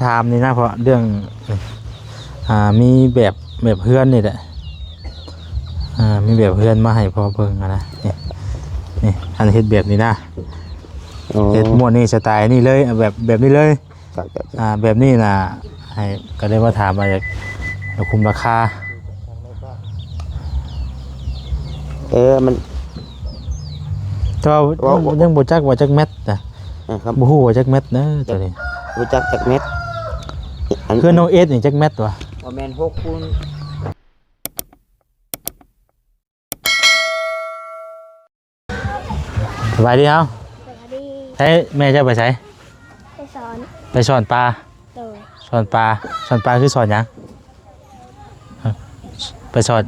ถามนี่นะเพราะเรื่องมีแบบเพื่อนนี่แหละมีแบบเพื่อนมาให้พอเบิ่งนะนี่อันเฮ็ดแบบนี้นะเฮ็ดม้วนนี่สไตล์นี่เลยแบบนี้เลยแบบนี้น่ะให้ก็ได้มาถามมาอยากคุมราคามันก็ยังบ่จักว่าจักเม็ดนะครับบ่ฮู้ว่าจักเม็ดนะตัวนี้บ่จักจักเม็ดคือน้องเอสนี่จักเม็ดวะบ่แม่น6คูณสบายดีเอ้าใช้แม่จะไปใช้ไปสอนปลาสอนปลาคือสอนหยังไปสอน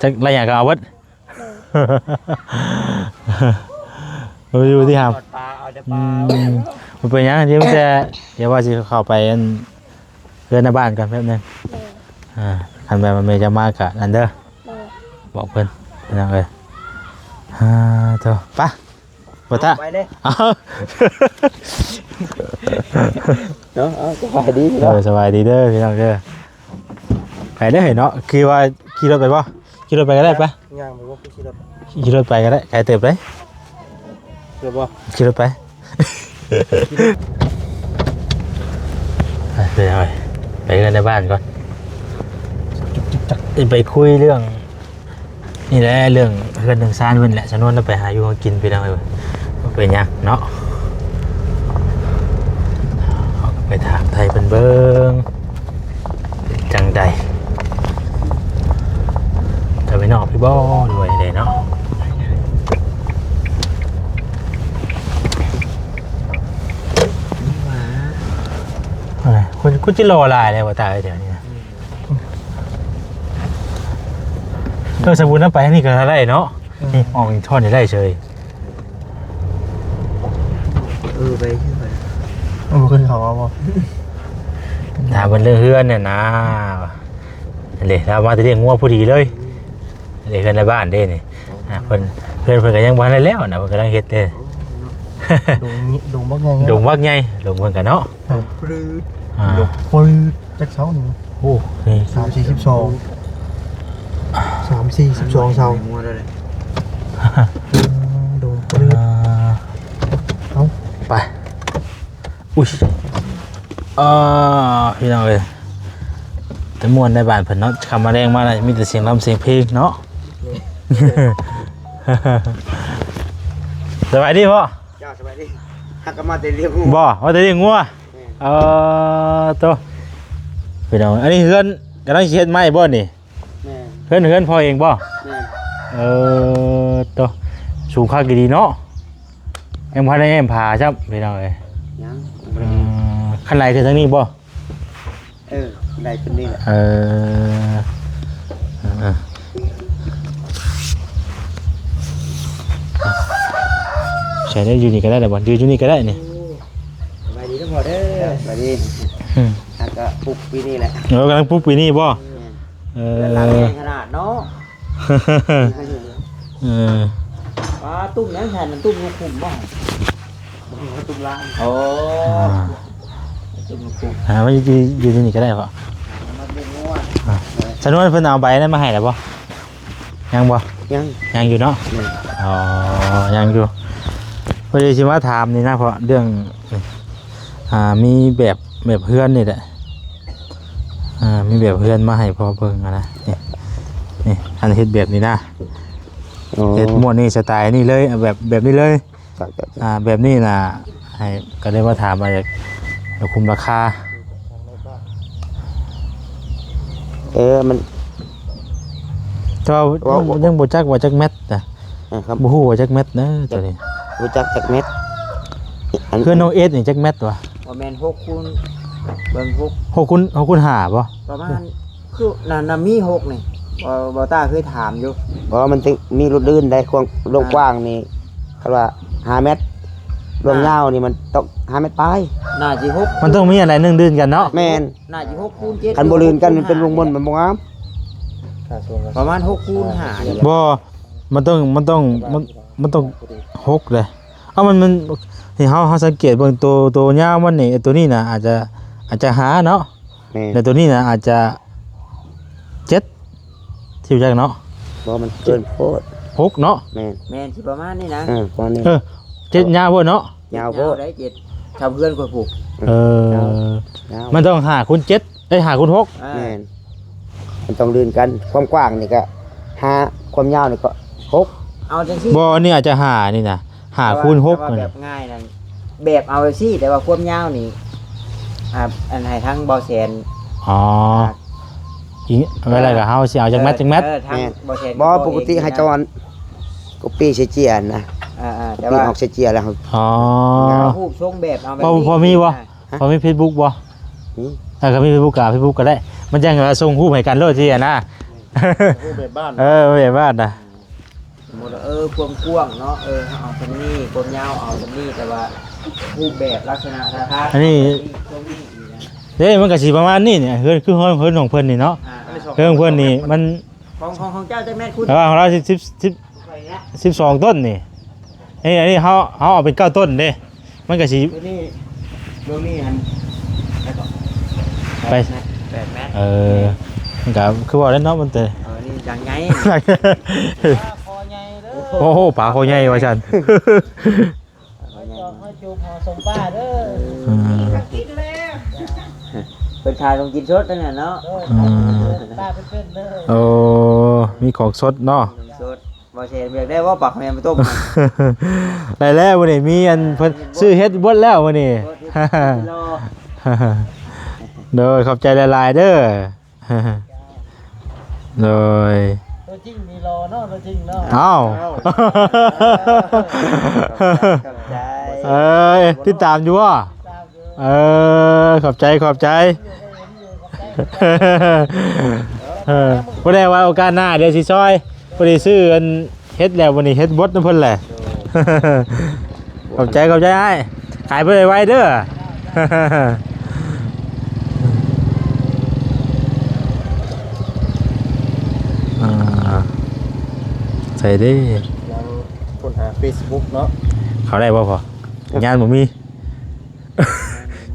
จักอะไรอย่างก็เอาวัดอยู่ที่หามมันเป็นยังที่มันจะเดี๋ยวว่าจะเข้าไปเพื่อนในบ้านกันแป๊บนึงคันแบบมันจะมากกะนั่นเด้อบอกเพื่อนยังเลยเถอะปะปะตาไปเลยเนาะสบายดีสบายดีเด้อพี่น้องเด้อไปได้เห็นเนาะคือว่าขี่รถไปป่ะขี่รถไปก็ได้ปะย่างไปว่าขี่รถไปก็ได้ใครเติบได้เดี๋ยวบ่ขี่รถไปไปเลยไปกันในบ้านก่อนไปคุยเรื่องนี่แหละเรื่องเพื่อนหนึ่งซ่านเพื่อนแหละฉันว่าจะไปหาอยู่กินไปได้ไหมเป็นยังเนาะไปถามไทยเป็นเบิ้งจังใดจะไปนอกพี่บ่ด้วยเลยเนาะคุณจะรอลายเลยว่าตายเดี๋ยวนี้สบู่น้ำไปนี่ก็ได้เนาะนี่ออกอีกท่อนได้เฉยไปชื่อไปขึ้นเขาเอาบ่ถามมันเรื่องเฮือนเนี่ยนะเลยเรามาจะเรียกงัวพอดีเลยเลยกันในบ้านได้นี่เพื่อนก็ยังบ้านได้แล้วนะเพื่อนกำลังเฮ็ดเลยดงบักไงดงบักไงดงเพื่อนกันเนาะปลื้ดปลื้ดจักเช้าหนึ่งโอ้นี่342เช้าดงปลื้ดเอาไปอุ้ยพี่น้องเลยแต่มวนในบ้านเพิ่นเนาะคำมาแรงมากเลยมีแต่เสียงรำเสียงเพลงเนาะสบายดีพ่อสบายดีหักกันมาแต่เรียกงูบ่ว่าแต่เรียกงูตัวพี่น้องอันนี้เฮือนกำลังเฮ็ดไม้บ่นี่เฮือนพ่อเองบ่ตัวสูงคักดีเนาะยังพันได้ยังผ่าจับพี่น้องเอ้ยขั้นไหนคือทางนี้บ่ไหนเป็นนี่แหละใช้ได้อยู่นี่ก็ได้แต่บ่ยืนอยู่นี่ก็ได้นี่สบายดีทั้งหมดเด้อสบายดีก็ปุ๊บปีนี้แหละกำลังปุ๊บปีนี้บ่หลังขนาดเนาะตุ้มนั้นแทนมันตุ้มขุมบ้างตุ้มล่างตุ้มขุมมันยืนนี่ก็ได้ป่ะฉันว่าเพิ่นเอาใบนั้นมาให้แล้วป่ะยังป่ะยังอยู่เนาะยังอยู่พอดีชิมาถามนี่นะเพราะเรื่องมีแบบเพื่อนนี่แหละมีแบบเพื่อนมาให้พอเบิ่งนะนี่อันเฮ็ดแบบนี้นะเฮ็ดม้วนนี่สไตล์นี่เลยแบบนี้เลยแบบนี้น่ะให้ก็ได้มาถามมาอยากคุมราคามันก็ยังบ่จักว่าจักเม็ดนะครับบ่ฮู้ว่าจักเม็ดนะตัวนี้บ่จักจักเม็ดคือน้องเอสนี่จักเม็ดวะบ่แม่น6คูณเบิ่ง6คูณ5บ่ประมาณคือน่ะมี6นี่บ่ตาเคยถามอยู่เพราะมันมีรถลื่นได้กว้างนี่เขาว่า5เมตรรวมยาวนี่มันต้อง5เมตรปลายน่าสิ6มันต้องมีอะไร1เดือนกันเนาะแม่นน่าสิ6คูณ7คันบ่ลื่นกันมันเป็นวงมนมันบ่งามประมาณ6คูณ5นี่บ่มันต้อง6เลยมันที่เฮาสังเกตเบิ่งตัวยาวมันนี่ตัวนี้น่ะอาจจะ อาจจะหาเนาะ แม่น แต่ตัวนี้นะอาจจะ7ที่จักเนาะ บ่มันเกินโพด 6เนาะ แม่น แม่นสิประมาณนี้นะ ประมาณนี้ 7ยาวบ่เนาะ ยาวโพด ได้เจ็ดชาวเพื่อนคนผูก เออ ยาว มันต้อง5คูณ7ได้5คูณ6 แม่นมันต้องลื่นกันความกว้างนี่ก็5ความยาวนี่ก็6 เอาจังซี่ บ่อันนี้อาจจะ5นี่นะ5คูณ6 แต่ว่า นั่น แบ น่ะ บง่ายนั่นแบบเอาไว้ซี่แต่ว่าความยาวนี่อันให้ทั้งบ่แสน อ๋ออีอะไรก็เฮาสิเอาจักแมตร ทั้งบ่แสน บ่ปกติให้จอนก็ปีเสียเจียนนะ แต่ ปี ว่า ออกเสียเจียแล้วครับ อ๋อ รูปทรงแบบเอาแบบ พอมีบ่ พอมี Facebook บ่ นี่ ถ้าก็มี Facebook ก็ Facebook ก็ได้ มันจังว่าส่งรูปให้กันโลดที่นะ รูปแบบบ้าน แบบบ้านน่ะ สมมุติว่าความกว้างเนาะเอาตรงนี้ความยาวเอาตรงนี้แต่ว่ารูปแบบลักษณะท่าทาง อันนี้ ตรงนี้อีกนะ เด้มันก็สิประมาณนี้เนี่ยเฮือนคือเฮือนของเพิ่นนี่เนาะเฮือนของเพิ่นนี่มัน ของเจ้าจักแม่นคุณ แต่ว่าของเรา10 ไปเนี่ย 12ต้นนี่อันนี้เฮาเอาเป็น9ต้นเด้มันก็สิ เรื่องนี้เรื่องนี้หันแล้วก็ ไป 8 เมตร มันก็คือว่าแล้วเนาะมันแต่ นี่จังไง คอใหญ่เด้อ โอ้โหปลาโคใหญ่ว่าซั่น จอกให้จูบหอสมป้าเด้อ เป็นทายลงกินชดนั่นน่ะเนาะ ป้าเป็นเด้อ โอ้มีของสดเนาะ ชดบ่เชนเรียกได้ว่าปักแม่มาต้ม ได้แล้ววันนี้มีอันเพิ่นซื้อเฮ็ดเบิดแล้ววันนี้ รอ โดยขอบใจหลายๆเด้อ โดย ตัวจริงมีรอเนาะตัวจริงเนาะ เอ้า ใจ เอ้ยติดตามอยู่ว่ะ ตามอยู่ ขอบใจขอบใจบ่ได้ว่าโอกาสหน้าเดี๋ยวสิซอยบ่ได้ซื้ออันเฮ็ดแล้ววันนี้เฮ็ดบดนำเพิ่นแหละ ขอบใจอ้ายขายไปไว้เด้อ ใส่ได้ ยังคนหา Facebook เนาะ เขาได้บ่พอสัญญาณบ่มี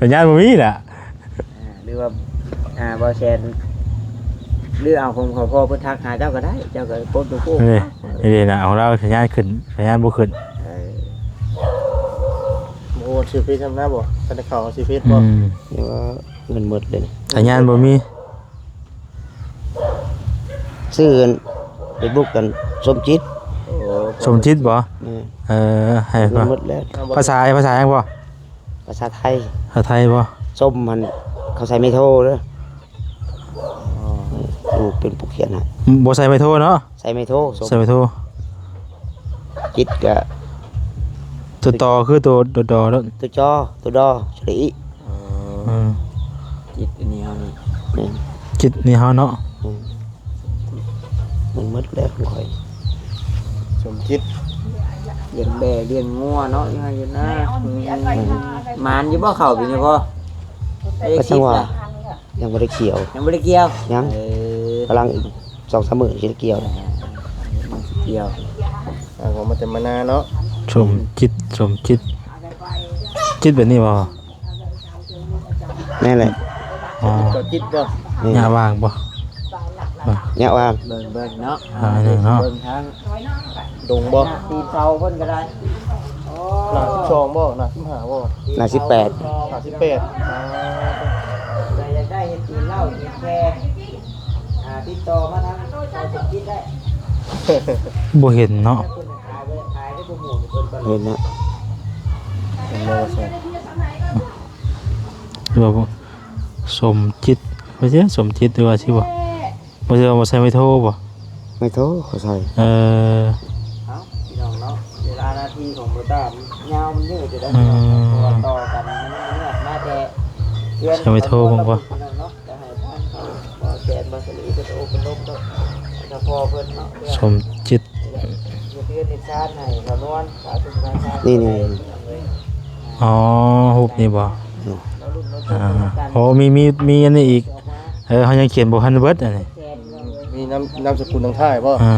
สัญญาณบ่มีน่ะ หรือว่าบ่เชนหรือเอาของพ่อเพิ่นทักหาเจ้าก็ได้เจ้าก็โพสต์ดูโพสต์ นี่น่ะของเราสัญญาณขึ้นสัญญาณบ่ขึ้น โอ้ชื่อเพจทำหน้าบ่กันได้ข่าวชื่อเพจ อื บ่ ม นี่ว่าเงินหมดเลย สัญญาณบ่มี ซื้อไปบุกกันสมจิต สมจิตบ่ นี่ ให้ เงิ บ่ นหมดแล้ว ภาษาหยังบ่ ภาษาไทย ภาษาไทยบ่ ส้มมันเขาใส่ไม่โทเด้อลูกเป็นผู้เขียนให้ บ่ใส่ไม่โทรเนาะ ใส่ไม่โทส้ม ใส่ไม่โทร จิตก็ ตัวต่อคือตัวดอแล้ว ตัวจอตัวดอฉลี จิตอันนี้เฮานี่ นี่ จิตนี่เฮาเนาะ มันหมดแล้วของข่อย สมจิต เลี้ยงแบเลี้ยงงัวเนาะยังไงอยู่นะมานอยู่บ่เข้าไปนี่บ่ได้ ก็ คลิ จัง ป ว่า ล่ะ ยังบ่ได้เขียว ยังบ่ได้เกี่ยว ยังกำลังอีก2-3มื้อสิได้เกี่ยว เกี่ยว ของมันจะมานาเนาะ สมจิตจิตแบบนี้บ่ แม่นแหละ อ๋อ จอจิตบ่ นี่ หญ้าว่างบ่ เนี่ยว่า เบิ่งเนาะ หนึ่งเนาะ เบิ่งทาง ดงบ่ ตีนเสาเพิ่นก็ได้ หน้า12บ่หน้า15บ่ หน้า18 หน้า18 ใครอยากได้เห็ดตีนเหล้าเห็ดแคร์ติดต่อมาทางซอยสมคิดได้ บ่เห็นเนาะ ถ้าคุณขายได้โปรโมทเพิ่นก็ เห็นนะ เป็นบ่ว่าใช่ หรือว่าบ่สมจิตบ่ใช่สมจิตหรือว่าสิบ่บ่ใช่ว่าบ่ใส่ไม่โทรบ่ ไม่โทเขาใส่ เออ เอ้าพี่น้องเนาะเวลาหน้าที่ของโบต้ายาวมันยืดจะได้ อืม ตัวต่อกันมันเนี่ยมาแต่เดือน จะไปโทรบ้างปะ พี่น้องเนาะจะให้ท่านเขาบ่แกนบ่สลีเป็นโอเป็นลมเนาะจะพอเพิ่นเนาะ สมจิต อยู่เพื่อนในชาติไหนเขานวลขาสุนทรชาติ นี่ อ๋อรูปนี่บ่ เรารุ่นเรา อ่า กัน โอ้มีอันนี้อีกเขายังเขียนบ่ทันเบิดอันนี้ แกน มีนามสกุลทางท้ายบ่ อ่า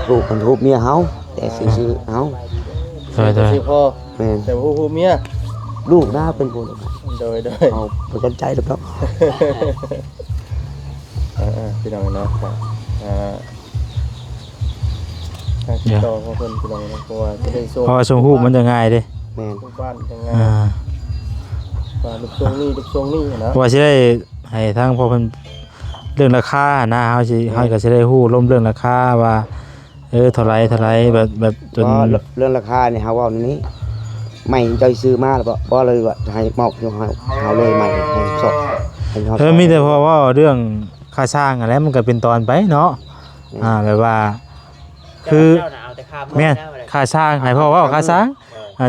รูปมันรูปเมียเฮาแต่ซื้อเฮา โดย ชื่อพ่อ แม่น แต่ฮู้เมีย ลูกนะเป็นผู้ โดย เอาบ่สนใจหรอกเนาะ พี่น้องเนาะทางติดต่อของเพิ่นพี่น้องเนาะเพราะว่าจะได้ส่ง เพราะว่าส่งรูปมันจะง่ายเด้ แม่น ทุกบ้านจังไง อ่า ว่าลูกทรงนี่นะ เพราะว่าสิได้ให้ทางพอเพิ่นเรื่องราคานะเฮาก็สิได้ฮู้ร่วมเรื่องราคาว่าเท่าไหร่แบบจน เพราะเรื่องราคาเนี่ยเฮาเว้าในนี้ไม่เจ้าซื้อมาแล้วบ่เลยว่าจะให้มอบให้เฮาเลยใหม่ให้สดให้เฮา มีแต่เพราะว่าเรื่องค่าสร้างอะไรมันก็เป็นตอนไปเนาะแบบว่าคือแม่นค่าสร้างให้พ่อว่าค่าสร้าง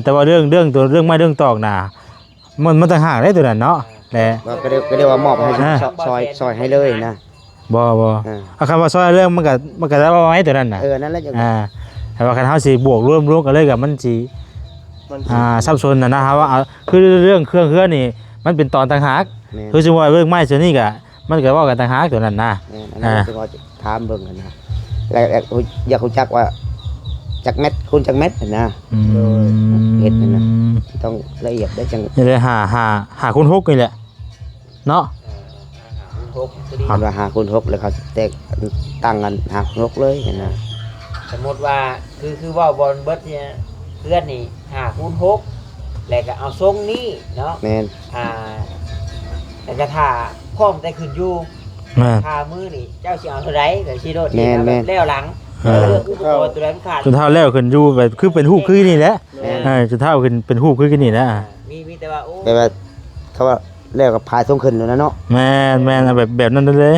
แต่ว่าเรื่องตัวเรื่องไม้เรื่องตอกน่ะมันต่างหากได้ตัวนั้นเนาะแหละ ก็เรียกว่ามอบให้ซอยให้เลยนะ บ่เอาคำว่าซอยเรื่องมันก็ได้ว่าไว้ตัวนั้นน่ะ นั่นแหละจัง แต่ว่าคันเฮาสิบวกรวมกันเลยกับมันสิซับซ้อนน่ะนะครับว่าคือเรื่องเครื่องนี่มันเป็นตอนต่างหากคือสิว่าเรื่องไม้ส่วนนี้ก็มันก็เว้ากันต่างหากตัวนั้นนะ อันนั้นจะว่าถามเบิ่งกันนะแล้วอยากรู้จักว่าจักเม็ดคูณจักเม็ดนะเฮ็ดนะต้องละเอียดได้จัง นี่เลยหาคูณ6นี่แหละเนาะ คันว่า5คูณ6แล้วเขาแตกตั้งกัน5คูณ6เลยนะ สมมติว่าคือว่าบอลเบิร์ดเนี่ยเพื่อนนี่5คูณ6แล้วก็เอาทรงนี้เนาะ แม่น แล้วก็ถ้าพร้อมแต่ขึ้นอยู่ แม่น ค่ามือนี่เจ้าสิเอาเท่าไหร่ก็สิโดดนี่แล้วหลังเรื่องอุปกรณ์ตัวนั้นขาด จนเท่าแล้วขึ้นอยู่แบบคือเป็นรูปคือนี่แหละจนเท่าขึ้นเป็นรูปคือนี่แหละ มีแต่ว่าโอ้ แต่ว่าเขาว่าแล้วก็พายส่งขึ้นแล้วนะเนาะ แม่นแบบนั้นเลย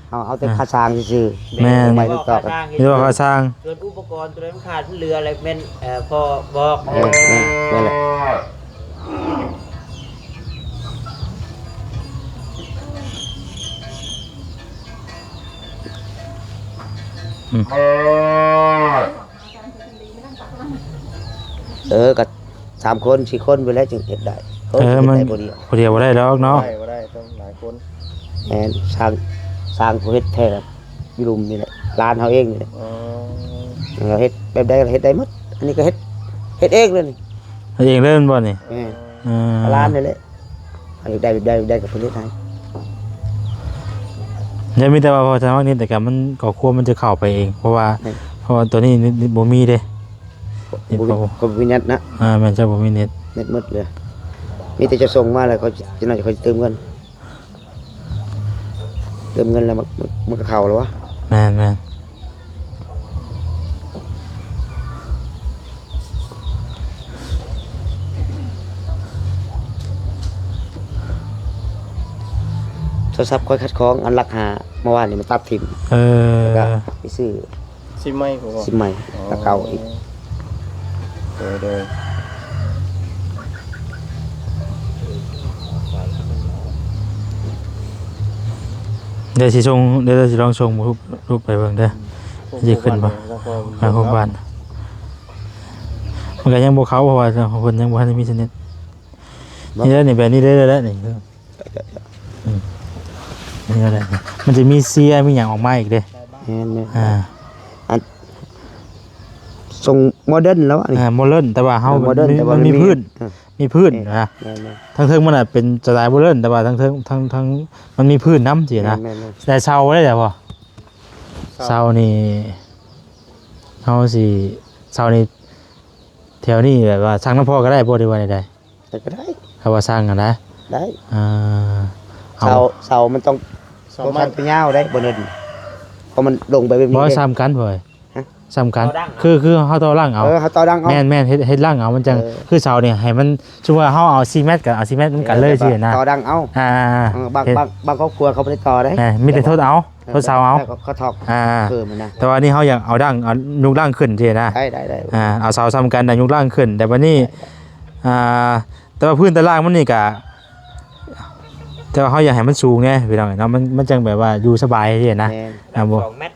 เอาแต่ค่าสร้างซื่อ แม่น ไปต่อกัน นี่ว่าเขาสร้าง ส่วนอุปกรณ์ตัวนั้นขาดเรืออะไรเป็นพอบอก นั่นแหละ ก็3คน4คนไปแล้วจึงเฮ็ดได้ มัน บ่ดี คนเดียวบ่ได้แล้วเนาะ ได้ต้องหลายคน แม่นสร้างผู้เฮ็ดแท้อยู่ลุมนี่แหละร้านเฮาเองนี่แหละเราเฮ็ดแบบใดก็เฮ็ดได้หมดอันนี้ก็เฮ็ดเองเลยนี่ เองเล่นบ่นี่ แม่นร้านนี่แหละอันนี้ได้กับผู้เฮ็ดให้ ยังมีแต่ว่าพอจะมากนิดแต่ก็มันก็ควรมันจะเข้าไปเองเพราะว่าตัวนี้บ่มีเด้ ก็วิญญาณนะ แม่นจะบ่มีเน็ต เม็ดมืดเลยมีแต่จะส่งมาแล้วเขาจะน่าจะเติมเงินแล้วมันก็เข้าแล้ววะ แม่นโทรศัพท์ค่อยคัดของอันรักหาเมื่อวานนี่มันตัดทิ่มก็ไปซื้อ ซิมไม่ผม ซิมใหม่แล้วเก่าอีก โดย เดี๋ยวสิลองส่งรูปไปเบิ่งเด้อสิขึ้นบ่ของบ้านมันก็ยังบ่เข้าเพราะว่าเพิ่นยังบ่ทันได้มีเน็ตนี่แหละนี่แบบนี้ได้แล้วนี่นี่อะไรมันจะมีเสียมีหยังออกมาอีกเด้ แม่นอันส่งโมเดิร์นแล้วอันนี้ โมเดิร์นแต่ว่าเฮา โมเดิร์นแต่ว่า มันมีพื้นนะ แม่น ทั้งเทิงมันน่ะเป็นสไตล์โมเดิร์นแต่ว่าทั้งเทิงทั้งมันมีพื้นน้ำสินะ แม่น แต่เซาได้แต่บ่เซานี่เฮาสิเซานี่แถวนี้แบบว่าสร้างน้ำพอก็ได้บ่ได้ว่าใด แต่ก็ได้ ๆถ้าว่าสร้างกันนะ ได้ เอา เสามันต้องชันไปยาวได้บ่เนินเพราะมันลงไปแบบนี้ บ่ซ้ำกันบ่ซ้ำกันคือเฮาต่อร่างเอา เขาต่อดังเอา แม่นเฮ็ดร่างเอามันจังคือเสาเนี่ยให้มันชื่อว่าเฮาเอา4เมตรกับเอา4เมตรมันกันเลยสินะ ต่อดังเอา บางครอบครัวเขาไม่ได้ต่อได้ มีแต่โทษเอาโทษเสาเอา เขาถอกเพิ่มมันนะ แต่ว่านี่เฮาอยากเอาดังเอายุกร่างขึ้นสินะ ได้ เอาเสาซ้ำกันแต่ยุกร่างขึ้น แต่ว่านี่แต่ว่าพื้นตารางมันนี่ก็แต่ว่าเฮาอยากให้มันสูงไงพี่น้องเนาะมันจังแบบว่าอยู่สบายสินะบ่ 2 เมตร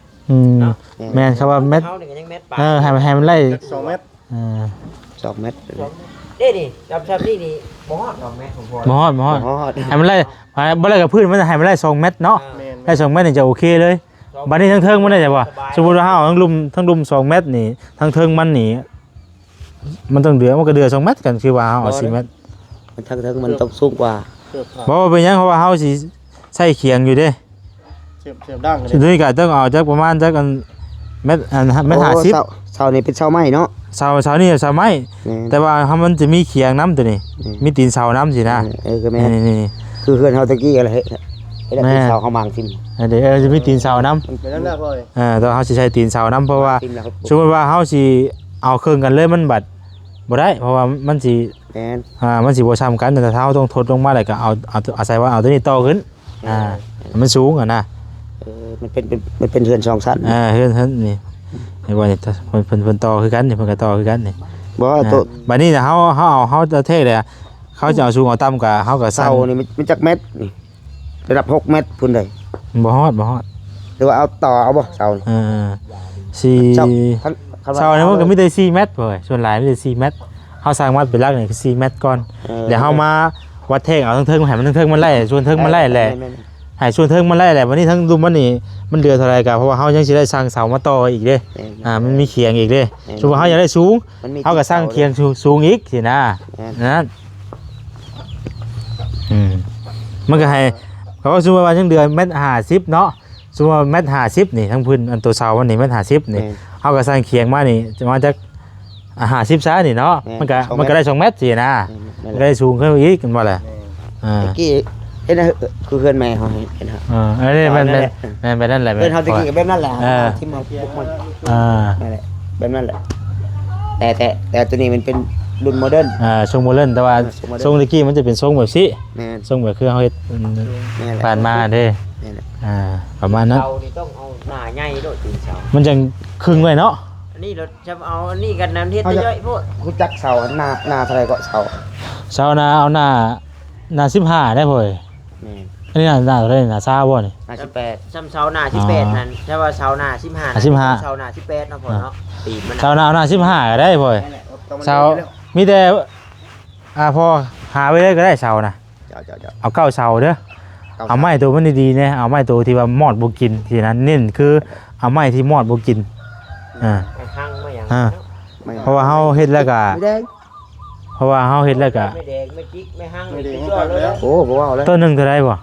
แม่นครับว่าเมตร เฮานี่ก็ยังเมตรปลาย ให้มันไล่ 2 เมตร 2 เมตร นี่จำนี่บ่ฮอด2 เมตรผมพอ บ่ฮอดให้มันไล่บ่ไล่กับพื้นมันให้มันไล่2เมตรเนาะ ได้2เมตรนี่จะโอเคเลยบัดนี้ทั้งเทิงมันได้จ้ะบ่สมมุติว่าเฮาทั้งลุม2เมตรนี่ทั้งเทิงมันนี่มันต้องเดือมันก็เดือ2เมตรกันคือว่าเฮาเอา4เมตร มันทั้งมันต้องสูงกว่า เสื้อผ้า บ่ว่าเป็นหยังเพราะว่าเฮาสิใช้เขียงอยู่เด้ เสื้อดั้ง สุดท้ายก็ต้องเอาจักประมาณจักอันเม็ดเม็ด โอ้ 50 เสานี่เป็นเสาไม้เนาะ เสานี่เสาไม้ แม่น แต่ว่าเฮามันจะมีเขียงน้ำตัวนี้ มีตีนเสาน้ำสินะ ก็แม่น นี่ คือเพื่อนเฮาตะกี้อะไรเฮ็ด แม่ เสาเขามางทิ่ม เดี๋ยวจะมีตีนเสาน้ เป็นนั่นแหละพ่อย ำแต่เฮาสิใช้ตีนเสาน้ำเพราะว่า ทิ่มแล้วครับ สมมติว่าเฮาสิเอาเครื่องกันเลยมันบัดบ่ได้เพราะว่ามันสิ แม่น มันสิบ่ซ้ำกันแต่ถ้าเฮาต้องทดลงมาแล้วก็เอาอาศัยว่าเอาตัวนี้ต่อขึ้นมันสูงอ่ะนะ มันเป็นเรือน2ชั้น เฮือนนี่ไอ้ว่านี่เพิ่นต่อคือกันนี่เพิ่นก็ต่อคือกันนี่ บ่ว่าตัว บัดนี้น่ะเฮาจะเทเลยเขาจะเอาสูงเอาต่ำก็เฮาก็สร้า เสาง นี่มันจักเม็ดนี่ระดับ6เม็ดพุ่นได้ บ่ฮอด หรือว่าเอาต่อเอาบ่เสานี่ สี่ เสา เสาเนี่ยมันก็มีแต่4เมตรเว้ยส่วนหลายมีแต่4เมตรเฮาสร้างวัดเป็นหลักนี่คือ4เมตรก่อนแล้วเฮามาวัดเทงเอาทั้งเทิงให้มันทั้งเทิงมันไล่ส่วนเทิงมันไล่แหละให้ส่วนเทิงมันไล่แหละวันนี้ทั้งดุมมันนี่มันเดือเท่าไหร่ก็เพราะว่าเฮายังสิได้สร้างเสามาต่ออีกเด้มันมีเขียงอีกเด้สมมุติเฮาอยากได้สูงเฮาก็สร้างเขียงสูงอีกสินะนั่นมันก็ให้เขาก็สมมุติว่าจังเดือนเมตร50เนาะสมมุติว่าเมตร50นี่ทั้งพื้นอันตัวเสามันนี่เมตร50นี่เฮาก็สร้างเขียงมานี่จะมาจาก50ซะนี่เนาะมันก็ได้2เมตรสินะมันก็ได้สูงขึ้นอีกกันบ่ล่ะตะกี้เฮ็ดคือเพื่อนแม่เฮาเห็นฮะ อันนี้มันไปนั่นแหละ เพื่อนเฮาตะกี้ก็แบบนั้นแหละที่มาพวกมัน นั่นแหละแบบนั้นแหละแต่ตัวนี้มันเป็นรุ่นโมเดิร์น ทรงโมเดิร์นแต่ว่าทรงตะกี้มันจะเป็นทรงแบบสิ แม่น ทรงแบบคือเฮาเฮ็ด แม่นแหละ ผ่านมาเด้ แม่นแหละ ประมาณนั้น เสานี่ต้องเอาหน้าใหญ่โดดตีนเสา มันจังครึ่งไว้เนาะ อันนี้เราจะเอาอันนี้กันน้ำเฮ็ดย่อยๆพวก รู้จักเสาหน้าเท่าไหร่ก็เสา เสาหน้าเอาหน้า15ได้พ่อย แม่น อันนี้หน้าเท่าไหร่หน้า20บ่นี่ หน้า18 ซ้ำเสาหน้า18นั่นถ้าว่าเสาหน้า15นั่น 15 เสาหน้า18เนาะพ่อเนาะตีนมัน เสาหน้าเอาหน้า15ก็ได้พ่อย นั่นแหละ เสามีแต่พอหาไว้เลยก็ได้เสานะ เจ้า เอา9เสาเด้อเอาไม้ตัวมันดีๆนะเอาไม้ตัวที่ว่ามอดบ่กินที่นั้นเน้นคือเอาไม้ที่มอดบ่กินข้างมาอย่าง เพราะว่าเฮาเฮ็ดแล้วก็ ไม่แดง เพราะว่าเฮาเฮ็ดแล้วก็ ไม่แดงไม่จิกไม่หั่งไม่ติดยอดเลย โอ้บ่ว่าแล้ว ต้นหนึงเท่าไหร่บ่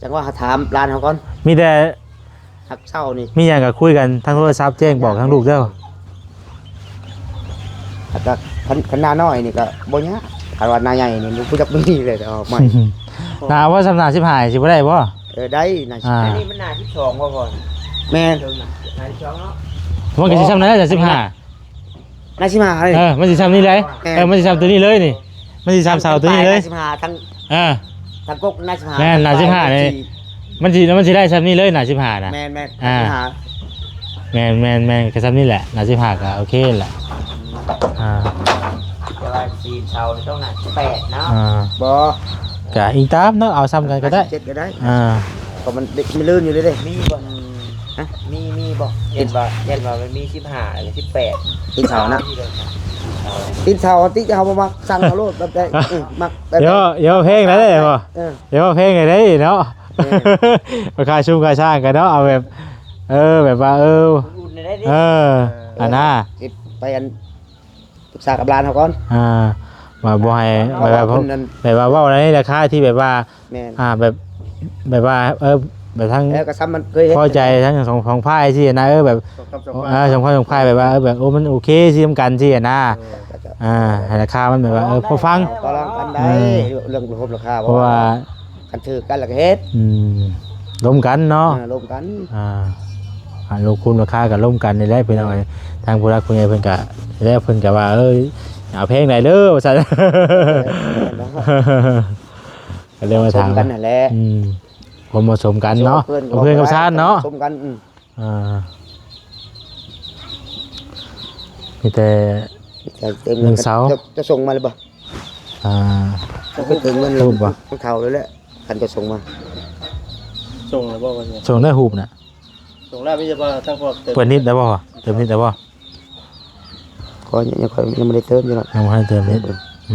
จังว่าถามร้านเฮาก่อน มีแต่ หักเสานี่ มีหยังก็คุยกันทางโทรศัพท์แจ้งบอกทางลูกเด้อ แล้วก็คันหน้าน้อยนี่ก็บ่ยากคันว่าหน้าใหญ่นี่รู้จักมีเลยแต่เอาใหม่ นาว่าสำนาสิบหายสิบ่ได้บ่ ได้หน้า อันนี้มันหน้า12ว่าพ่อ แม่น หน้า12เนาะ มันก็สิซ้ำนั้นแหละ15 หน้าสิมาเลย มันสิซ้ำนี่เลยมันสิซ้ำตัวนี้เลยนี่มันสิซ้ำเสาตัวนี้เลย หน้า15ทั้ง เออ ทั้งกกหน้า15 แม่นหน้า15นี่ มันสิได้ซ้ำนี่เลยหน้า15น่ะ แม่น แม่นก็ซ้ำนี่แหละหน้า15ก็โอเคแหละแต่ว่าตีนเสานี่ต้องหน้า18เนาะ บ่ ก็อีกตามเนาะเอาซ้ำกันก็ได้ 7ก็ได้ À. ก็มันเด็กมันลื่นอยู่เลยเด้ มีบ่มีบ่เห็นว่ามันมี15หรือ18 ตีนเสานะตีนเสาตีเสาบ่มักสั่งเอาโลดแบบได้มักแบบ เดี๋ยวเพลงได้บ่ เดี๋ยวเพลงได้เนาะ ราคาชุ่มกาช่างกันเนาะเอาแบบแบบว่าอุ่นได้ดิ อันน่ะ ไปอันปรึกษากับร้านเฮาก่อน มาบ่ให้แบบว่าเว้าในราคาที่แบบว่า แม่น แบบว่าแบบทั้ง แล้วก็ซ้ำมันเคยเฮ็ด พอใจทั้งสองฝ่ายสินะแบบสองฝ่ายแบบว่าแบบโอ้มันโอเคสินำกันสินะให้ราคามันแบบว่าพอฟัง ต่อรองกันได้เรื่องรูปราคา เพราะว่า กันถือกันแล้วก็เฮ็ด ล้มกันเนาะ ร่วมกัน ลงคุณราคากับล้มกันนี่แหละพี่น้อยทางผู้รักผู้ใหญ่เพิ่นก็แล้วเพิ่นก็ว่าเอาเพลงไหนเด้อว่าซั่นก็เลยมาถาม กันนั่นแหละ ผมผสมกันเนาะเพื่อนกับชาติเนาะ ผสมกัน มีแต่ หนึ่งเสา จะส่งมาเลยบ่ ก็ถึงมัน รูปบ่ มันเข่าเลยแหละคันจะส่งมา ส่งแล้วบ่ว่าเนี่ย ส่งได้หูบน่ะ ส่งแล้วมีจะว่าทั้งพวก เปิดนิดได้บ่เติมนิดได้บ่ ก็ยังไม่ได้เติมอยู่หรอก ยังบ่ให้เติมนิด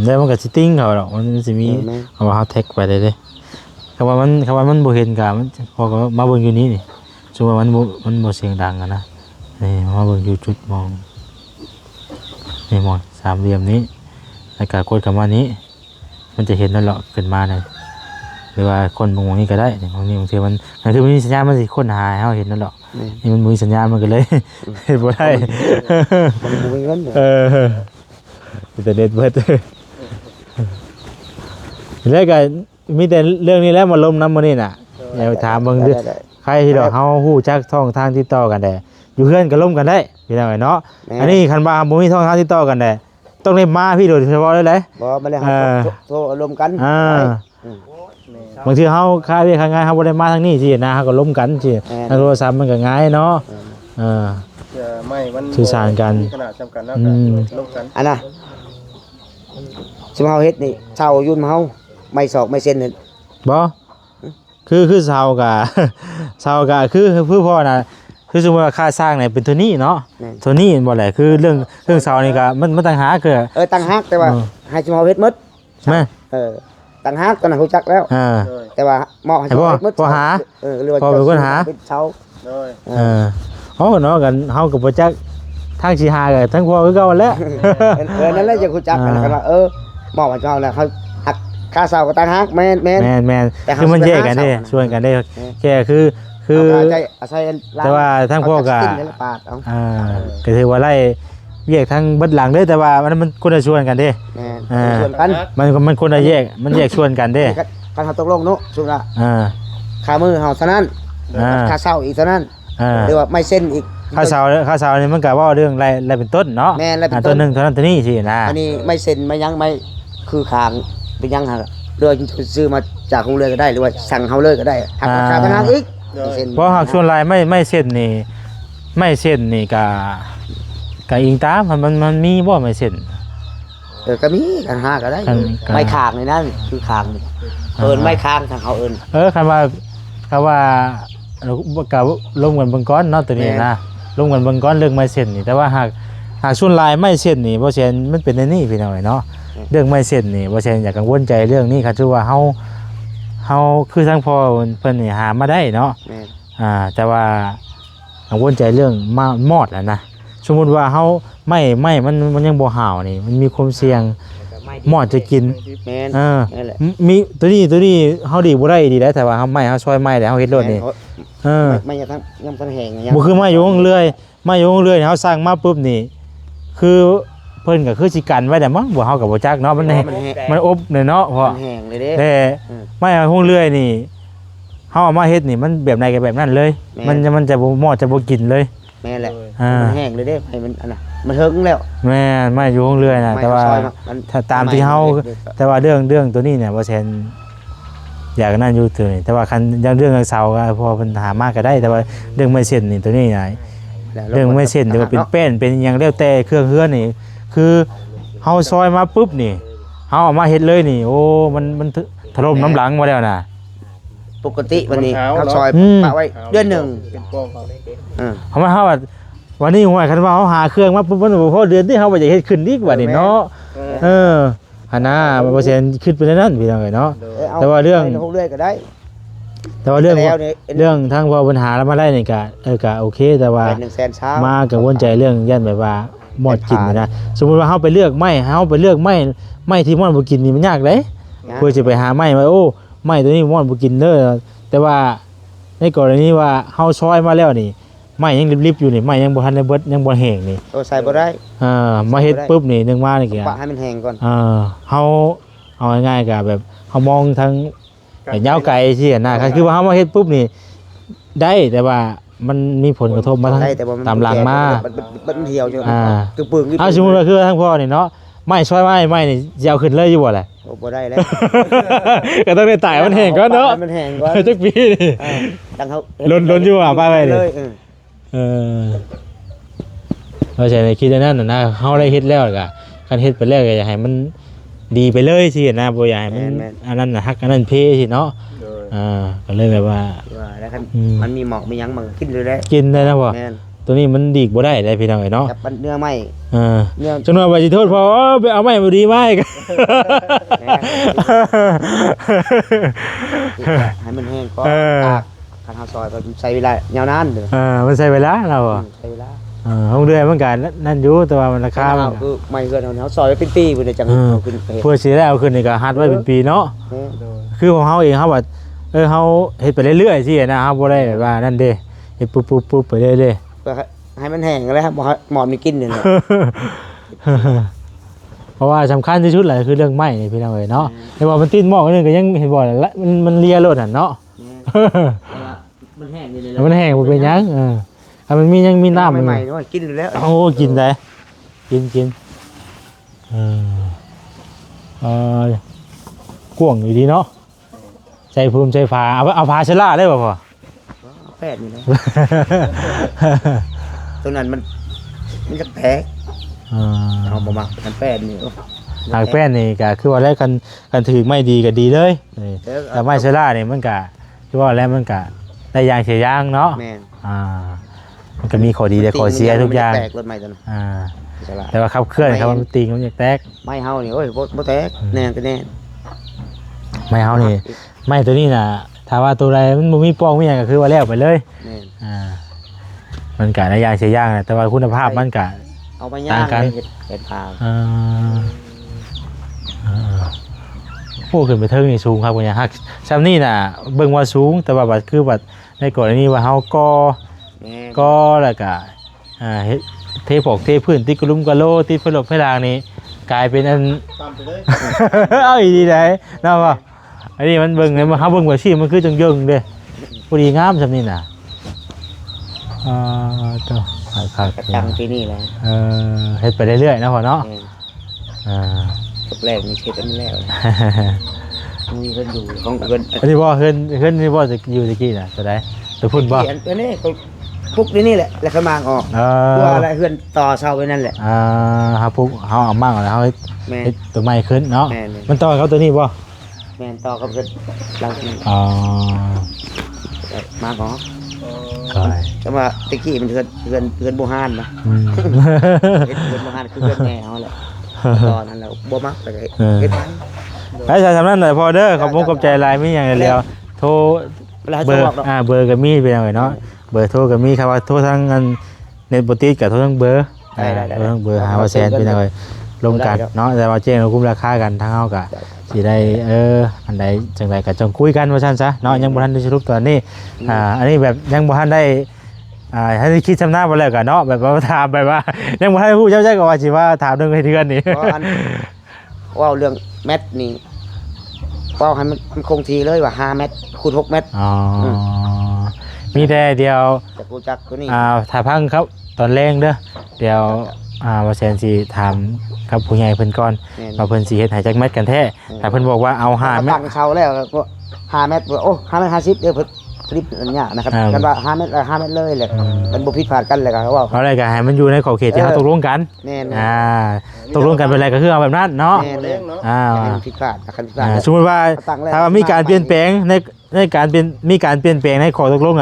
แล้วมันก็สิติ้งเขาดอกมันสิมีเอาว่าเฮาแท็กไปได้เด้คำว่ามันบ่เห็นก็มันพอก็มาเบิ่งอยู่นี่นี่สมมุติว่ามันบ่เสียงดังอะนะนี่มาเบิ่งอยู่จุดมองนี่มองสามเหลี่ยมนี้แล้วก็กดคำว่านี้ มันจะเห็นนั่นแหละขึ้นมาเลยหรือว่าคนมองนี่ก็ได้บางทีมันคือมันมีสัญญาณมันสิคนหาให้เราเห็นนั่นแหละนี่มันมีสัญญาณมันก็เลยเห็นบ่ได้ มันบ่มีเงิน แต่เด็ดเบิดแล้วก็มีแต่เรื่องนี้แล้วมาล้มน้ำมันนี่น่ะอย่าไปถามเบิ่งดิใครที่ดอกเฮาฮู้จักช่องทางติดต่อกันได้อยู่เฮือนก็ล้มกันได้พี่น้องเนาะอันนี้คันว่าบ่มีช่องทางติดต่อกันได้ต้องได้มาพี่โดยเฉพาะเลยแหละ บ่มาเลยเฮาโทรอารมณ์กัน บางทีเฮาค่าเวียกค่างานเฮาบ่ได้มาทางนี้สินะเฮาก็ล้มกันสิทางโทรศัพท์มันก็ง่ายเนาะไม่มัน สื่อสารกัน ขนาดจำกัดแล้วกันลงกัน อันน่ะสิมาเฮาเฮ็ดนี่เช่ายุ่นมาเฮาไม่ศอกไม่เส้นนี่ บ่คือเซากะ เซากะคือพ่อน่ะคือสมมุติว่าค่าสร้างเนี่ยเป็นเท่านี้เนาะเท่านี้บ่แหละคือเรื่องเซานี่ก็มันต่างหากคือตั้งฮักแต่ว่าให้สิมาเฮาเฮ็ดหมด แม่ ตั้งฮักตอนนั้นฮู้จักแล้วแต่ว่าเหมาะให้สิมาเฮ็ดหมดเรียกว่าเป็นเช่าเนาะกันเฮาก็บ่จักทางสิหาก็ทั้งพ่อคือเก่าแหละ นั่นแหละจะฮู้จักกันว่าเหมาะให้เฮาแล้วเขาค่าเช่าก็ตั้งฮักแม่นคือมันแยกกันเด้ช่วยกันได้แค่คือแต่ว่าทั้งพ่อก็ก็ถือว่าไล่แยกทั้งเบิดหลังเด้แต่ว่ามันคนละชวนกันเด้ชวนกันมันคนละแยกมันแยกชวนกันเด้การเฮาตกลงเนาะสุดละค่ามือเฮาเท่านั้นค่าเช่าอีกเท่านั้นหรือว่าไม่เส้นอีกค่าเช่านี่มันก็ว่าเรื่องรายเป็นต้นเนาะต้นนึงเท่านั้นตัวนี้สินะอันนี้ไม่เส้นไม่ยังไม่คือค้างเป็นยังหาเรือซื้อมาจากโรงเรือก็ได้หรือว่าสั่งเฮาเลยก็ได้หักราคาพนักอีกเพราะหากชวนลายไม่เส้นนี่กะอิงตามมันมีบ่ไม่เส้นก็มีกันหาก็ได้ไม่ค้างในนั้นคือค้างไม่ค้างทางเขาคันว่าก็ลงกันเบิ่งก้อนเนาะตัวนี้นะลงกันเบิ่งก้อนเรื่องไม่เส้นนี่แต่ว่าหากชวนลายไม่เส้นนี่บ่เส้นมันเป็นในนี่พี่น้อยเนาะเรื่องไม่เส้นนี่บ่เส้นอย่ากังวลใจเรื่องนี้ครับคือว่าเฮาคือทั้งพ่อเพิ่นนี่หามาได้เนาะแต่ว่ากังวลใจเรื่องมอดแล้วนะสมมุติว่าเฮาไม่มันยังบ่ห่าวนี่มันมีความเสี่ยงมอดจะกินมีตัวนี้เฮาดีบ่ได้ดีแล้วแต่ว่าเฮาซอยไม้แล้วเฮาเฮ็ดรถนี่ไม่ยังทันแห้งบ่คือไม้อยู่เรื่อยเฮาสร้างมาปุ๊บนี่คือเพิ่นก็คือสิกันไว้แต่มั้งบ่เฮาก็บ่จักเนาะมันอบเนาะเพราะแห้งเลยเด้แต่ไม่ฮู้เรื่อยนี่เฮาเอามาเฮ็ดนี่มันแบบไหนก็แบบนั้นเลยมันจะบ่มอดจะบ่กินเลยแม่แหละมันแห้งเลยเด้ให้มันอันน่ะมันเฮิงแล้วแม่ไม่อยู่ฮู้เรื่อยนะแต่ว่าถ้าตามที่เฮาแต่ว่าเรื่องตัวนี้เนี่ยบ่แซ่นอยากนั่นอยู่ตัวนี้แต่ว่าคันเรื่องเสาก็พอเพิ่นหามาก็ได้แต่ว่าเรื่องไม่เส้นนี่ตัวนี้น่ะเรื่องไม่เส้นแต่ว่าเป็นแป้นเป็นหยังแล้วแต่เครื่องเฮือนนี่คือเฮาซอยมาปุ๊บนี่เฮาเอามาเฮ็ดเลยนี่โอ้มันถล่มน้ำหลังมาแล้วน่ะปกติวันนี้เฮาซอยปะไว้เดือนนึงเฮาว่าวันนี้ห่วยคันว่าเฮาหาเครื่องมาปุ๊บมันบ่พอเดือนที่เฮาบ่อยากเฮ็ดขึ้นอีกว่านี่เนาะหั่นน่ะบ่แซ่นคิดไปนั่นพี่น้องเอ้ยเนาะแต่ว่าเรื่องเรื่อยก็ได้แต่ว่าเรื่องทางว่าปัญหาแล้วมาได้นี่ก็โอเคแต่ว่ามากังวลใจเรื่องย่านแบบว่าหมดกินนะสมมุติว่าเฮาไปเลือกไม้ที่ม่อนบ่กินนี่มันยากเด้เพื่อสิไปหาไม้โอ้ไม้ตัวนี้ม่อนบ่กินเด้อแต่ว่าในกรณีว่าเฮาซอยมาแล้วนี่ไม้ยังริบๆอยู่นี่ไม้ยังบ่ทันได้เบิดยังบ่แห้งนี่ใส่บ่ได้มาเฮ็ดปุ๊บนี่นึงมานี่ก็ปะให้มันแห้งก่อนเฮาเอาง่ายๆก็แบบเฮามองทางยาวไกลสิน่ะคือว่าเฮามาเฮ็ดปุ๊บนี่ได้แต่ว่ามันมีผลกระทบมาทั้งตามหลังมามันเหี่ยวจังคือปึงสมมุติว่าคือทั้งพ่อนี่เนาะไม้ช่วยไม้นี่สิเอาขึ้นเลยอยู่บ่ล่ะบ่ได้แล้วก็ต้องได้ตายมันแห้งก่อนเนาะมันแห้งก่อนจักปีนี่ดังเฮาล้นอยู่อ่ะป้าไว้นี่เราใช้ในคิดนั่นน่ะนะเฮาได้เฮ็ดแล้วก็คันเฮ็ดไปแล้วก็อยากให้มันดีไปเลยสินะบ่อยากให้มันอันนั้นน่ะฮักอันนั้นเพสิเนาะก็เลยแบบว่าแล้วคันมันมีหมอกมีหยังมันกินเลยได้กินได้นะพ่อตัวนี้มันดีกบ่ได้ได้พี่น้องเอ้ยเนาะจับเนื้อไม้จนว่าบ่สิโทษพ่อไปเอาไม้บ่ดีมาอีกให้มันแห้งก่อนคันเฮาซอยก็ใช้เวลายาวนานเด้อมันใช้เวลาเราใช้เวลา ห้องเรือนมันก็นั่นอยู่แต่ว่ามันราคามัน คือไม่เกินเอาซอยเป็นปีพุ่นจังเอาขึ้นไป เพื่อสิได้เอาขึ้นนี่ก็ฮัดไว้เป็นปีเนาะคือของเฮาเองเฮาว่าเฮาเฮ็ดไปเรื่อยๆสินะเฮาบ่ได้แบบว่านั่นเด้เฮ็ดปุ๊บๆๆไปเรื่อย เพื่อให้มันแห้งแล้วครับหมอมนี่กินนี่แหละ ๆเพราะว่าสำคัญที่สุดเลยคือเรื่องไม้นี่พี่น้องเอ้ยเนาะแต่ว่ามันติดหม้อนึงก็ยังเห็นบ่ละมันเลียโลดหั่นเนาะ มันแห้งอยู่เลย แล้วมันแห้งบ่เป็นหยังถ้ามันมียังมีน้ำ ใหม่ๆกินอยู่แล้ว โอ้กินได้กินกวางอยู่ดีเนาะใส่ภูมิใส่ฝาเอาผ้าชะล่าได้ป่ะพ่อ แปดนี่นะตรงนั้นมันจะแตกเอาบ่มามันแปดนี่ หากแป้นนี่ก็คือว่าแล้วกันถือไม่ดีก็ดีเลยแต่ไม่ชะล่านี่มันก็คือว่าแล้วมันก็ได้ยางเสียยางเนาะ แม่น มันก็มีข้อดีและข้อเสียทุกอย่าง แตกรถใหม่ตัวนั้น แต่ว่าขับเคลื่อนครับมันตีมันอยากแตก ไม่เฮานี่โอ้ยบ่แตกแน่ก็แน่ ไม่เฮานี่ไม่ตัวนี้น่ะถ้าว่าตัวใดมันบ่มีปองมีหยังก็คือว่าแล้วไปเลย แม่น มันก็ได้ยางเสียยางนะแต่ว่าคุณภาพมันก็ เอาไปย่างเฮ็ดพา โอ้ขึ้นไปเทิงนี่สูงครับคุณยายฮักซ้ำนี่น่ะเบิ่งว่าสูงแต่ว่าบัดคือบัดในกรณีว่าเฮาก็แล้วก็เฮ็ดเทพอกเทพื้นติดกระลุมกระโลติดฝลบไฟรางนี่กลายเป็นอัน ตามไปเลย เอาอีดีได้นะว่าอันนี้มันเบิ่งเลยมันเฮาเบิ่งว่าชีพมันคือจังยึงเด้พอดีงามซ้ำนี่น่ะตัวครับ กระจังที่นี่แหละ เฮ็ดไปเรื่อยๆนะพ่อเนาะ ตกแรกนี่เช็ดอันนี้แล้วมีเพิ่นอยู่ของเพิ่น อันนี้บ่เฮือนนี่บ่จะอยู่ตะกี้น่ะตัวใดตัวพุ่นบ่ อันนี้ปุ๊บนี่แหละแล้วเขามางออกตัวอะไรเฮือนต่อเสาไว้นั่นแหละ เฮาปุ๊บเฮาเอามั่งแล้วเฮา แม่ เฮ็ดตัวใหม่ขึ้นเนาะ แม่ มันต่อเขาตัวนี้บ่ แม่ต่อกับเพิ่นหลังนี้ มางออก ใช่ แต่ว่าตะกี้มันเฮือนโบราณนะเฮือนโบราณคือเฮือนแม่เฮาแหละตอนนั้นแล้วบ่มักไปเฮ็ดมัน ไปใส่สำนั้นหน่อยพอเด้อขอบคุณขอบใจหลายมีหยังเดียวโทร เวลา เบ จะ อร์ บอกเนาะ เบอร์ก็มีเป็นจังไดเนาะเบอร์โทรก็มีครับว่าโทรทางอันเน็ตบ่ติดก็โทรทางเบอร์โทรทางเบอร์หาว่าแสนเป็นจังไดลงกันเนาะแต่ว่าแจ้งเราคุ้มราคากันทางเฮาก็สิได้อันใดจังไดก็จงคุยกันว่าซั่นซะเนาะยังบ่ทันได้สรุปตอนนี้อันนี้แบบยังบ่ทันได้ให้คิดชำนาญบ่แล้วก็เนาะแบบว่าถามแบบว่ายังบ่ทันได้ฮู้เจ้าก็ว่าสิว่าถามเรื่องเดือนนี่ ว่าเรื่องเม็ดนี่ว่าให้มันคงทีเลยว่า5เม็ดคูณ6เม็ด มีแต่เดียว จะกูจักตัวนี้ ถ้าพังครับตอนแรงเด้อเดี๋ยวว่าแซนสิถามกับผู้ใหญ่เพิ่นก่อนว่าเพิ่นสิเฮ็ดให้จักเม็ดกันแท้ถ้าเพิ่นบอกว่าเอา5เม็ด ตั้งเชาแล้วก็5เม็ดโอ้5เม็ด50เด้อเพิ่นคลิปอันเนี้ยนะครับกันว่า5เม็ด5เม็ดเลยแหละมันบ่ผิดพลาดกันเลยก็ว่า เอาอะไรก็ให้มันอยู่ในขอบเขตที่เฮาตกลงกัน แน่น ตกลงกันเป็นอะไรก็คือเอาแบบนั้นเนาะ แน่เลยผิดพลาดคันผิดพลาด สมมุติว่าถ้ามีการเปลี่ยนแปลงในการมีการเปลี่ยนแปลงในข้อตกลง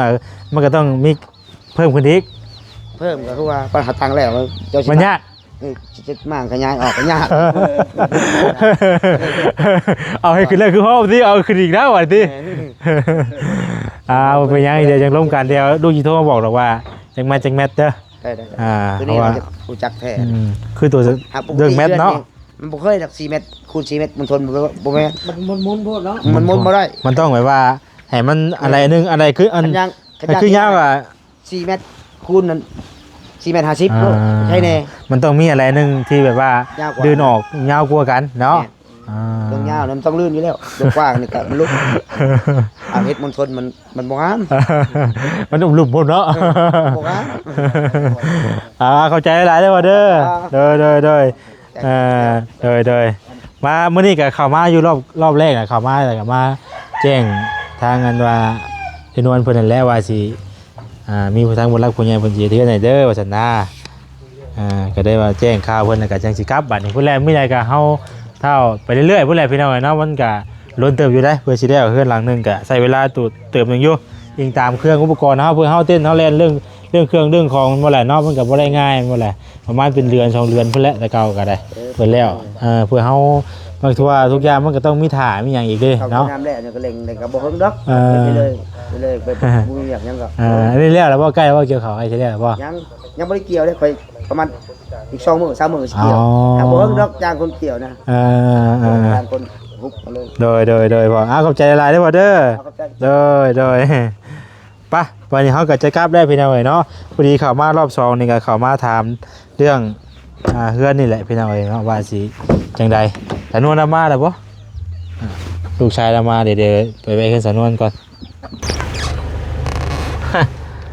มันก็ต้องมีเพิ่มขึ้นอีก เพิ่มก็คือว่าปัญหาตังแล้วมันยาก จะมั่งขยายออกก็ยาก เอาให้ขึ้นเลยคือห้องที่เอาขึ้นอีกแล้ววันที่เป็นยังเดี๋ยวยังร่วมกันเดี๋ยวลูกจีโทรมาบอกหรอกว่าจังแมทจังแมทเด้อ ได้ตัวนี้เราจะรู้จักแท้ คือตัวเรื่องแมทเนาะ มันบ่เคยจาก4เมตรคูณ4เมตรมันทนบ่แม่ มันมุนโพดเนาะ มันมุนบ่ได้ มันต้องแบบว่าให้มันอะไรนึงอะไรคืออันคือยาวอ่ะ 4เมตรคูณนั้น4เมตร50ใช่แน่ มันต้องมีอะไรนึงที่แบบว่าดืนออกยาวกว่ากันเนาะ ต้องยาวมันต้องลื่นอยู่แล้วกว้างนี่ก็มันลุกเฮ็ดมันทนมันบ่งาม มันหลุมๆเนาะ บ่งาม เข้าใจหลายเด้อว่าเด้อโดยมามื้อนี้ก็เข้ามาอยู่รอบแรกน่ะเข้ามาแล้วก็มาแจ้งทางกันว่าจำนวนเพิ่นนั่นแหละว่าสิมีผู้ทางผู้รักผู้ใหญ่เพิ่นสิเทื่อไหนเด้อว่าซั่นนะก็ได้ว่าแจ้งข่าวเพิ่นแล้วก็จังสิกลับบัดนี้ผู้แลมีอะไรก็เฮาเท่าไปเรื่อยๆผู้แลพี่น้องเนาะมันก็ล้นเติบอยู่ได้เพื่อสิได้เอาเฮือนหลังนึงก็ใช้เวลาเติบนึงอยู่ยิงตามเครื่องอุปกรณ์เฮาเพื่อเฮาเต้นเฮาเล่นเรื่องเครื่องเรื่องของบ่แหละเนาะมันก็บ่ได้ง่ายบ่แหละประมาณเป็นเดือน2เดือนพุ่นแหละแต่เก่าก็ได้เพิ่นแล้วเพื่อเฮาบางทั่วทุกอย่างมันก็ต้องมีท่ามีหยังอีกเด้เนาะ น้ำแร่เนี่ยก็เล็งก็บ่เฮิงดอกไปเลยไปบ่อยากยังก็ อันนี้แล้วบ่ใกล้ว่าเกี่ยวข้าวไอ้สิแล้วบ่ ยัง ยังบ่ได้เกี่ยวเลยค่อยประมาณอีก2มื้อ3มื้อสิเกี่ยวถ้าบ่เฮิงดอกจ้างคนเกี่ยวนะจ้างคนฮุบมาเลย โดยบ่ขอบใจหลายๆเด้อบ่เด้อ เอาครับจ้าง โดยปะวันนี้เขาก็จะกลับได้พี่น้องเอ๋ยเนาะพอดีเข้ามารอบ2นี่ก็เข้ามาถามเรื่องเฮือนนี่แหละพี่น้องเอ๋ยเนาะว่าสิจังใดสานวนมาแล้วบ่ลูกชายมาเดี๋ยวไปขึ้นสานวนก่อน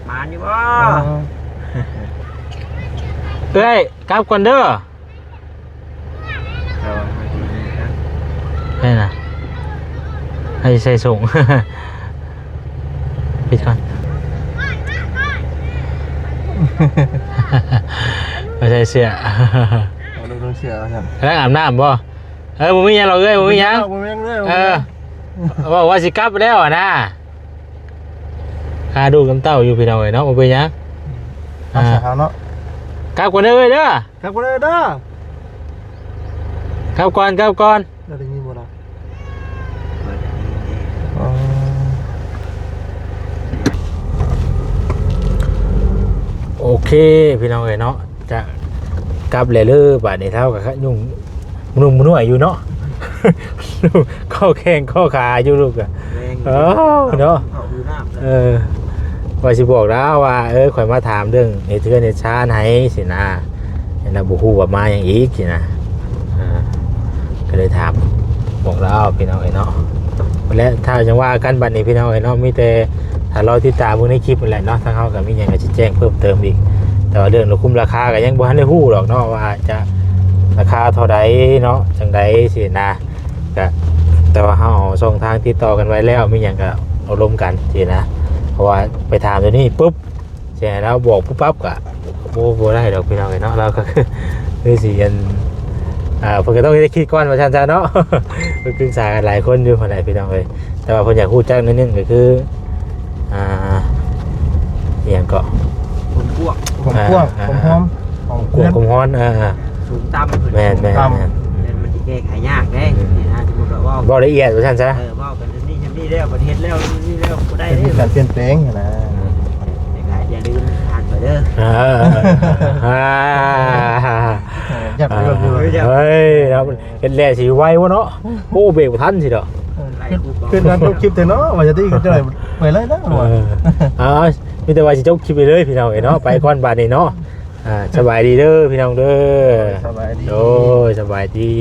มาอยู่บ่ เอ้ยกลับก่อนเด้อให้น่ะให้ใส่ส่ง ปิดก่อน ไม่ใช่เสื้อ เอาลูกเสือครับ แล้วอาบน้ำบ่ผมมีหยังหรอกผมมีหยังว่าสิกลับแล้วนะคาดูกำเต้าอยู่พี่น้องเอ้ยเนาะบ่เป็นหยัง เอาเนาะ กลับก่อนเด้อเด้อ ครับบ่ได้เด้อก ลับก่อนเราได้ยินบ่ล่ะโอเคพี่น้องเอ้ยเนาะจะกลับเลยบาดนี้เท่ากับยุ่งนุ่มนุ่ยอยู่เนาะ ข้อแข้งข้อขาอยู่ลูกอะเนาะว่าสิบอกแล้วว่าข่อยมาถามเรื่องเนเธอร์เนชาไหนสินะเห็นแล้วบุฮูว่ามาอย่างอีกสินะก็เลยถามบอกแล้วพี่น้องเอ้ยเนาะและถ้าจังว่ากันบัดนี้พี่น้องเอ้ยเนาะมีแต่ถ้าเราติดตามในคลิปนั่นแหละเนาะทางเขาก็มีอย่างจะแจ้งเพิ่มเติมอีกแต่ว่าเรื่องเราคุมราคาก็ยังบ่ทันได้ฮู้หรอกเนาะว่าจะราคาเท่าใดเนาะจังใดสินะก็แต่ว่าเฮาเอาช่องทางติดต่อกันไว้แล้วมีหยังก็เอาร่วมกันสินะเพราะว่าไปถามตัวนี้ปุ๊บใช่แล้วบอกปุ๊บปั๊บก็บ่ได้ดอกพี่น้องเอ้ยเนาะเราก็คือสิกันเพิ่นก็ต้องได้คิดก่อนว่าซั่นๆเนาะ เพิ่นปรึกษากันหลายคนอยู่คนไหนพี่น้องเอ้ยแต่ว่าเพิ่นอยากฮู้จักนิดนึงก็คืออหยังก็ ผมพวก ผมพวกผมหอมของ กวงกุมฮ้อนสูงต่ำ แม่นมันจะแก้ไขยากเด้นี่นะสมมุติว่า บ่ละเอียดว่าซั่นซะ ว่ากันนี่จำนี่แล้วประเทศแล้วนี่แล้วบ่ได้ ได้ เด้ การเปลี่ยนแปลงนะ อย่าลืมทานไปเด้อ อยากไปแบบนี้ เฮ้ยครับเฮ็ดแล่สิไววะเนาะโอ้เบรกบ่ทันสิดอก ขึ้นนั้นจบคลิปแต่เนาะว่าจะได้กันจะได้ไปเลยนะว่า มีแต่ว่าสิจบคลิปไปเลยพี่น้องเอ้ยเนาะไปก่อนบาดนี้เนาะสบายดีเด้อพี่น้องเด้อ สบายดี โอ้ยสบายดี